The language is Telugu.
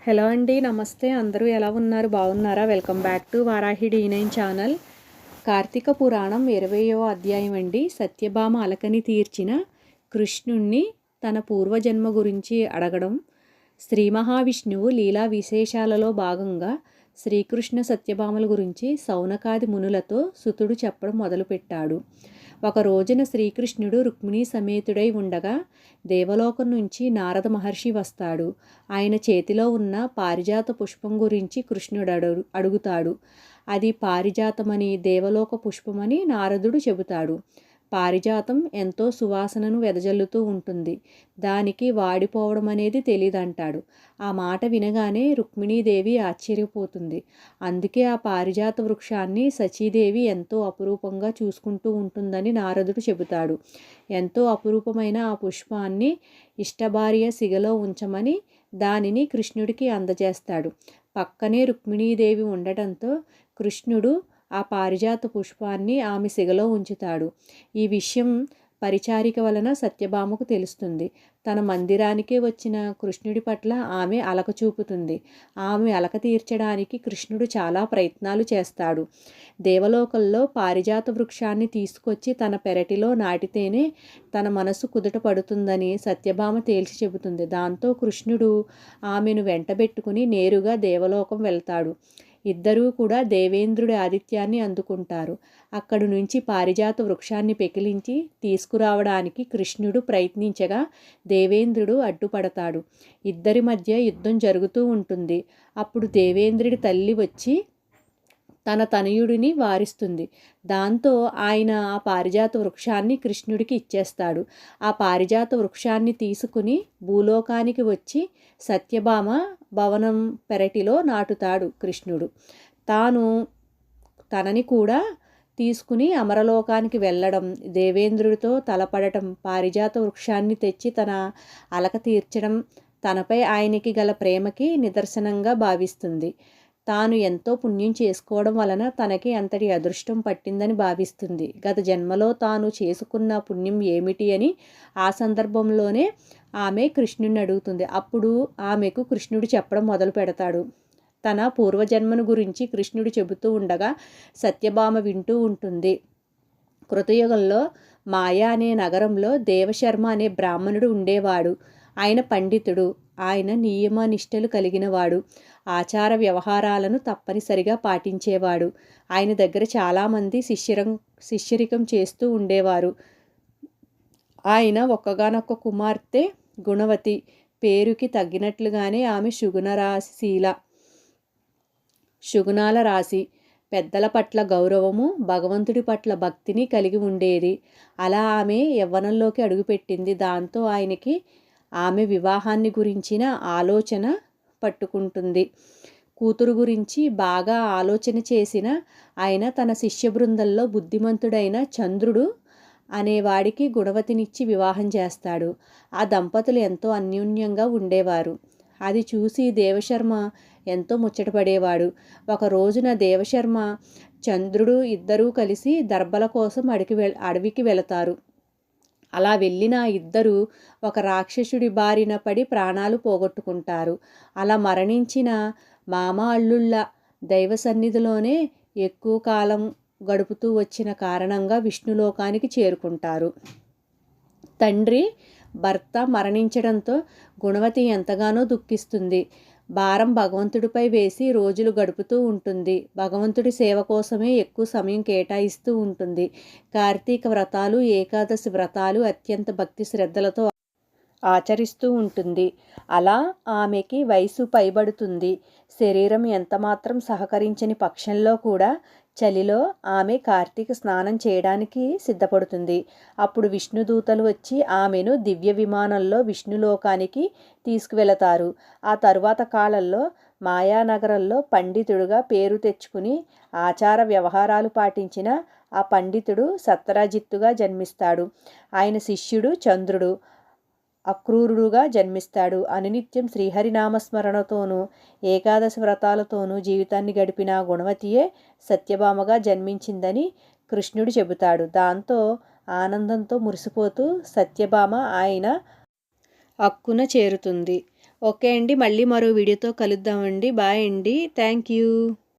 హలో అండి, నమస్తే. అందరూ ఎలా ఉన్నారు? బాగున్నారా? Welcome back to Varahi D9 channel. Karthika Puranam 20వ అధ్యాయం అండి. సత్యభామ అలకని తీర్చిన కృష్ణుణ్ణి తన పూర్వజన్మ గురించి అడగడం. శ్రీ మహావిష్ణువు లీలా విశేషాలలో భాగంగా శ్రీకృష్ణ సత్యభామల గురించి సౌనకాది మునులతో సుతుడు చెప్పడం మొదలుపెట్టాడు. ఒక రోజున శ్రీకృష్ణుడు రుక్మిణీ సమేతుడై ఉండగా దేవలోకం నుంచి నారద మహర్షి వస్తాడు. ఆయన చేతిలో ఉన్న పారిజాత పుష్పం గురించి కృష్ణుడు అడుగుతాడు. అది పారిజాతమని, దేవలోక పుష్పమని నారదుడు చెబుతాడు. పారిజాతం ఎంతో సువాసనను వెదజల్లుతూ ఉంటుంది. దానికి వాడిపోవడం అనేది తెలీదంటాడు. ఆ మాట వినగానే రుక్మిణీదేవి ఆశ్చర్యపోతుంది. అందుకే ఆ పారిజాత వృక్షాన్ని సచీదేవి ఎంతో అపురూపంగా చూసుకుంటూ ఉంటుందని నారదుడు చెబుతాడు. ఎంతో అపురూపమైన ఆ పుష్పాన్ని ఇష్టభార్య సిగలో ఉంచమని దానిని కృష్ణుడికి అందజేస్తాడు. పక్కనే రుక్మిణీదేవి ఉండటంతో కృష్ణుడు ఆ పారిజాత పుష్పాన్ని ఆమె సిగలో ఉంచుతాడు. ఈ విషయం పరిచారిక వలన సత్యభామకు తెలుస్తుంది. తన మందిరానికే వచ్చిన కృష్ణుడి పట్ల ఆమె అలక చూపుతుంది. ఆమె అలక తీర్చడానికి కృష్ణుడు చాలా ప్రయత్నాలు చేస్తాడు. దేవలోకంలో పారిజాత వృక్షాన్ని తీసుకొచ్చి తన పెరటిలో నాటితేనే తన మనసు కుదుట పడుతుందని సత్యభామ తేల్చి చెబుతుంది. దాంతో కృష్ణుడు ఆమెను వెంటబెట్టుకుని నేరుగా దేవలోకం వెళ్తాడు. ఇద్దరూ కూడా దేవేంద్రుడి ఆతిథ్యాన్ని అందుకుంటారు. అక్కడి నుంచి పారిజాత వృక్షాన్ని పెకిలించి తీసుకురావడానికి కృష్ణుడు ప్రయత్నించగా దేవేంద్రుడు అడ్డుపడతాడు. ఇద్దరి మధ్య యుద్ధం జరుగుతూ ఉంటుంది. అప్పుడు దేవేంద్రుడి తల్లి వచ్చి తన తనయుడిని వారిస్తుంది. దాంతో ఆయన ఆ పారిజాత వృక్షాన్ని కృష్ణుడికి ఇచ్చేస్తాడు. ఆ పారిజాత వృక్షాన్ని తీసుకుని భూలోకానికి వచ్చి సత్యభామ భవనం పెరటిలో నాటుతాడు కృష్ణుడు. తనని కూడా తీసుకుని అమరలోకానికి వెళ్ళడం, దేవేంద్రుడితో తలపడటం, పారిజాత వృక్షాన్ని తెచ్చి తన అలక తీర్చడం తనపై ఆయనకి గల ప్రేమకి నిదర్శనంగా భావిస్తుంది. తాను ఎంతో పుణ్యం చేసుకోవడం వలన తనకి అంతటి అదృష్టం పట్టిందని భావిస్తుంది. గత జన్మలో తాను చేసుకున్న పుణ్యం ఏమిటి అని ఆ సందర్భంలోనే ఆమె కృష్ణుడిని అడుగుతుంది. అప్పుడు ఆమెకు కృష్ణుడు చెప్పడం మొదలు పెడతాడు. తన పూర్వజన్మను గురించి కృష్ణుడు చెబుతూ ఉండగా సత్యభామ వింటూ ఉంటుంది. కృతయుగంలో మాయా అనే నగరంలో దేవశర్మ అనే బ్రాహ్మణుడు ఉండేవాడు. ఆయన పండితుడు. ఆయన నియమనిష్టలు కలిగినవాడు. ఆచార వ్యవహారాలను తప్పనిసరిగా పాటించేవాడు. ఆయన దగ్గర చాలామంది శిష్యరికం చేస్తూ ఉండేవారు. ఆయన ఒక్కగానొక్క కుమార్తె గుణవతి. పేరుకి తగ్గినట్లుగానే ఆమె శుగుణాల రాశి. పెద్దల పట్ల గౌరవము, భగవంతుడి పట్ల భక్తిని కలిగి ఉండేది. అలా ఆమె యవ్వనంలోకి అడుగుపెట్టింది. దాంతో ఆయనకి ఆమె వివాహాన్ని గురించిన ఆలోచన పట్టుకుంటుంది. కూతురు గురించి బాగా ఆలోచన చేసిన ఆయన తన శిష్య బృందంలో బుద్ధిమంతుడైన చంద్రుడు అనేవాడికి గుణవతినిచ్చి వివాహం చేస్తాడు. ఆ దంపతులు ఎంతో అన్యోన్యంగా ఉండేవారు. అది చూసి దేవశర్మ ఎంతో ముచ్చటపడేవాడు. ఒక రోజున దేవశర్మ, చంద్రుడు ఇద్దరూ కలిసి దర్భల కోసం అడవికి వెళతారు. అలా వెళ్ళిన ఇద్దరు ఒక రాక్షసుడి బారిన పడి ప్రాణాలు పోగొట్టుకుంటారు. అలా మరణించిన మామ అల్లుళ్ళ దైవ సన్నిధిలోనే ఎక్కువ కాలం గడుపుతూ వచ్చిన కారణంగా విష్ణులోకానికి చేరుకుంటారు. తండ్రి భర్త మరణించడంతో గుణవతి ఎంతగానో దుఃఖిస్తుంది. భారం భగవంతుడిపై వేసి రోజులు గడుపుతూ ఉంటుంది. భగవంతుడి సేవ కోసమే ఎక్కువ సమయం కేటాయిస్తూ ఉంటుంది. కార్తీక వ్రతాలు, ఏకాదశి వ్రతాలు అత్యంత భక్తి శ్రద్ధలతో ఆచరిస్తూ ఉంటుంది. అలా ఆమెకి వయసు పైబడుతుంది. శరీరం ఎంతమాత్రం సహకరించని పక్షంలో కూడా చలిలో ఆమె కార్తీక స్నానం చేయడానికి సిద్ధపడుతుంది. అప్పుడు విష్ణుదూతలు వచ్చి ఆమెను దివ్య విమానంలో విష్ణులోకానికి తీసుకువెళతారు. ఆ తరువాత కాలంలో మాయానగరంలో పండితుడుగా పేరు తెచ్చుకుని ఆచార వ్యవహారాలు పాటించిన ఆ పండితుడు సత్రాజిత్తుగా జన్మిస్తాడు. ఆయన శిష్యుడు చంద్రుడు అక్రూరుడుగా జన్మిస్తాడు. అనునిత్యం శ్రీహరినామస్మరణతోనూ ఏకాదశి వ్రతాలతోనూ జీవితాన్ని గడిపిన గుణవతియే సత్యభామగా జన్మించిందని కృష్ణుడు చెబుతాడు. దాంతో ఆనందంతో మురిసిపోతూ సత్యభామ ఆయన అక్కున చేరుతుంది. ఓకే అండి. మళ్ళీ మరో వీడియోతో కలుద్దామండి. బాయ్ అండి. Thank you.